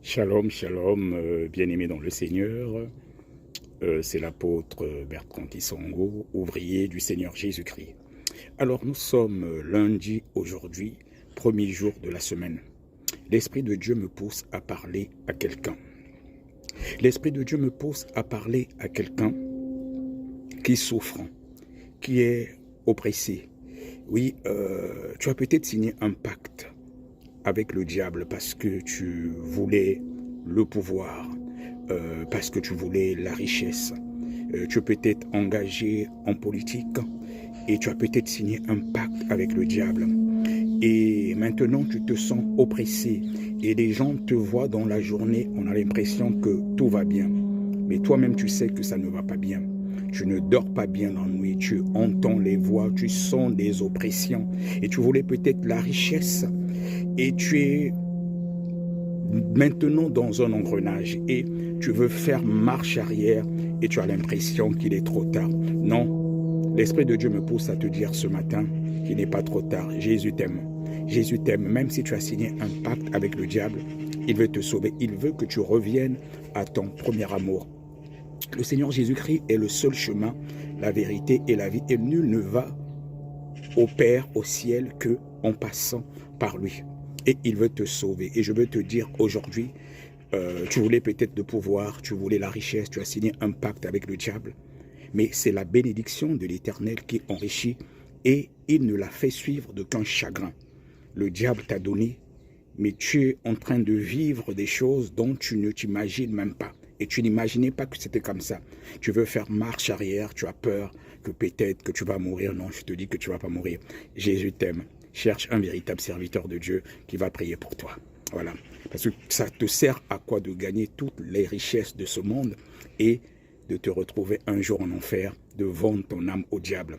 Shalom, shalom, bien-aimé dans le Seigneur. C'est l'apôtre Bertrand Kisongo, ouvrier du Seigneur Jésus-Christ. Alors nous sommes lundi aujourd'hui, premier jour de la semaine. L'Esprit de Dieu me pousse à parler à quelqu'un. L'Esprit de Dieu me pousse à parler à quelqu'un qui souffre, qui est oppressé. Oui, tu as peut-être signé un pacte avec le diable parce que tu voulais le pouvoir, parce que tu voulais la richesse. Tu peux être engagé en politique et tu as peut-être signé un pacte avec le diable. Et maintenant, tu te sens oppressé et les gens te voient dans la journée, on a l'impression que tout va bien. Mais toi-même, tu sais que ça ne va pas bien. Tu ne dors pas bien la nuit, tu entends les voix, tu sens des oppressions et tu voulais peut-être la richesse et tu es maintenant dans un engrenage et tu veux faire marche arrière et tu as l'impression qu'il est trop tard. Non, l'Esprit de Dieu me pousse à te dire ce matin qu'il n'est pas trop tard. Jésus t'aime. Jésus t'aime, même si tu as signé un pacte avec le diable, il veut te sauver. Il veut que tu reviennes à ton premier amour. Le Seigneur Jésus-Christ est le seul chemin, la vérité et la vie. Et nul ne va au Père, au ciel, que en passant par lui. Et il veut te sauver. Et je veux te dire aujourd'hui, tu voulais peut-être le pouvoir, tu voulais la richesse, tu as signé un pacte avec le diable. Mais c'est la bénédiction de l'Éternel qui enrichit et il ne l'a fait suivre d'aucun chagrin. Le diable t'a donné, mais tu es en train de vivre des choses dont tu ne t'imagines même pas. Et tu n'imaginais pas que c'était comme ça. Tu veux faire marche arrière, tu as peur que peut-être que tu vas mourir. Non, je te dis que tu ne vas pas mourir. Jésus t'aime. Cherche un véritable serviteur de Dieu qui va prier pour toi. Voilà. Parce que ça te sert à quoi de gagner toutes les richesses de ce monde et de te retrouver un jour en enfer, de vendre ton âme au diable.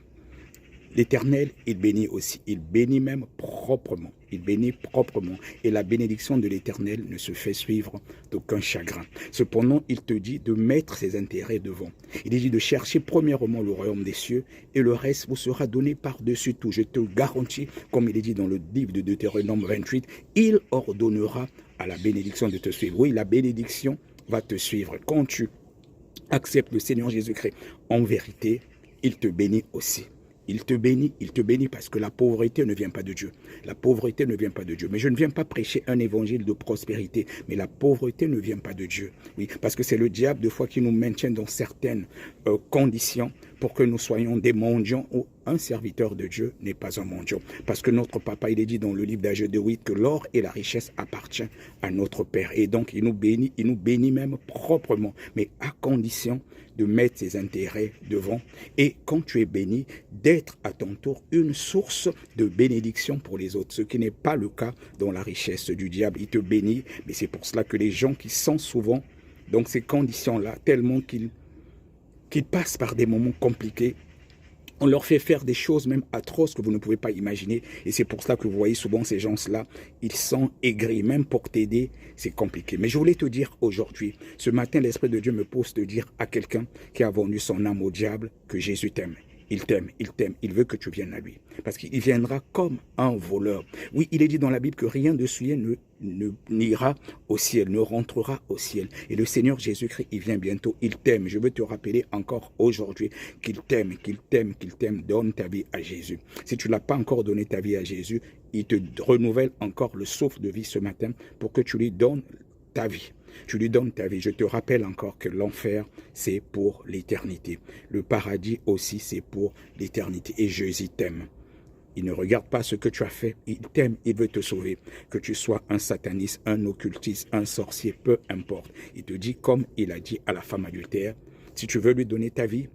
L'Éternel, il bénit aussi. Il bénit même proprement. Il bénit proprement. Et la bénédiction de l'Éternel ne se fait suivre d'aucun chagrin. Cependant, il te dit de mettre ses intérêts devant. Il dit de chercher premièrement le royaume des cieux et le reste vous sera donné par-dessus tout. Je te garantis, comme il est dit dans le livre de Deutéronome 28, il ordonnera à la bénédiction de te suivre. Oui, la bénédiction va te suivre. Quand tu acceptes le Seigneur Jésus-Christ, en vérité, il te bénit aussi. Il te bénit parce que la pauvreté ne vient pas de Dieu. La pauvreté ne vient pas de Dieu. Mais je ne viens pas prêcher un évangile de prospérité. Mais la pauvreté ne vient pas de Dieu. Oui, parce que c'est le diable, des fois, qui nous maintient dans certaines conditions pour que nous soyons des mendiants ou un serviteur de Dieu n'est pas un mendiant. Parce que notre papa, il est dit dans le livre d'Ageu de 8 que l'or et la richesse appartiennent à notre Père. Et donc, il nous bénit même proprement, mais à condition de mettre ses intérêts devant. Et quand tu es béni, d'être à ton tour une source de bénédiction pour les autres, ce qui n'est pas le cas dans la richesse du diable. Il te bénit, mais c'est pour cela que les gens qui sont souvent dans ces conditions-là, tellement qu'ils passent par des moments compliqués, on leur fait faire des choses même atroces que vous ne pouvez pas imaginer. Et c'est pour cela que vous voyez souvent ces gens-là, ils sont aigris. Même pour t'aider, c'est compliqué. Mais je voulais te dire aujourd'hui, ce matin, l'Esprit de Dieu me pose de dire à quelqu'un qui a vendu son âme au diable que Jésus t'aime. Il t'aime, il t'aime, il veut que tu viennes à lui. Parce qu'il viendra comme un voleur. Oui, il est dit dans la Bible que rien de souillé n'ira au ciel, ne rentrera au ciel. Et le Seigneur Jésus-Christ, il vient bientôt, il t'aime. Je veux te rappeler encore aujourd'hui qu'il t'aime, qu'il t'aime, qu'il t'aime. Donne ta vie à Jésus. Si tu n'as pas encore donné ta vie à Jésus, il te renouvelle encore le souffle de vie ce matin pour que tu lui donnes ta vie. Tu lui donnes ta vie. Je te rappelle encore que l'enfer, c'est pour l'éternité. Le paradis aussi, c'est pour l'éternité. Et Jésus t'aime. Il ne regarde pas ce que tu as fait. Il t'aime, il veut te sauver. Que tu sois un sataniste, un occultiste, un sorcier, peu importe. Il te dit, comme il a dit à la femme adultère, si tu veux lui donner ta vie,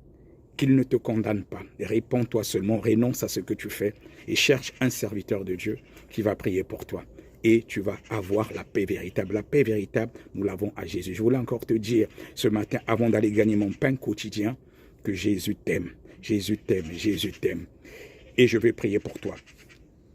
qu'il ne te condamne pas. Réponds-toi seulement, renonce à ce que tu fais et cherche un serviteur de Dieu qui va prier pour toi. Et tu vas avoir la paix véritable. La paix véritable, nous l'avons à Jésus. Je voulais encore te dire ce matin, avant d'aller gagner mon pain quotidien, que Jésus t'aime. Jésus t'aime, Jésus t'aime. Et je vais prier pour toi.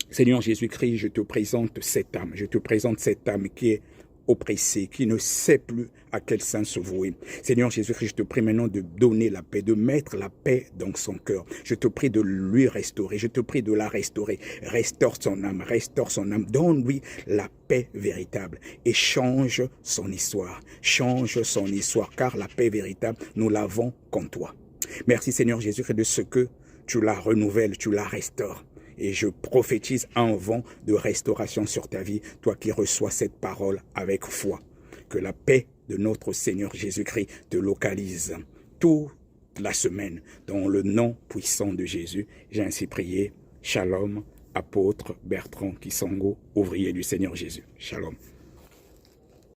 Seigneur Jésus-Christ, je te présente cette âme. Je te présente cette âme qui est oppressé, qui ne sait plus à quel sein se vouer. Seigneur Jésus-Christ, je te prie maintenant de donner la paix, de mettre la paix dans son cœur. Je te prie de lui restaurer, je te prie de la restaurer. Restaure son âme, donne-lui la paix véritable et change son histoire. Change son histoire, car la paix véritable, nous l'avons qu'en toi. Merci Seigneur Jésus-Christ de ce que tu la renouvelles, tu la restaures. Et je prophétise un vent de restauration sur ta vie, toi qui reçois cette parole avec foi. Que la paix de notre Seigneur Jésus-Christ te localise toute la semaine. Dans le nom puissant de Jésus, j'ai ainsi prié. Shalom, apôtre Bertrand Kisongo, ouvrier du Seigneur Jésus. Shalom.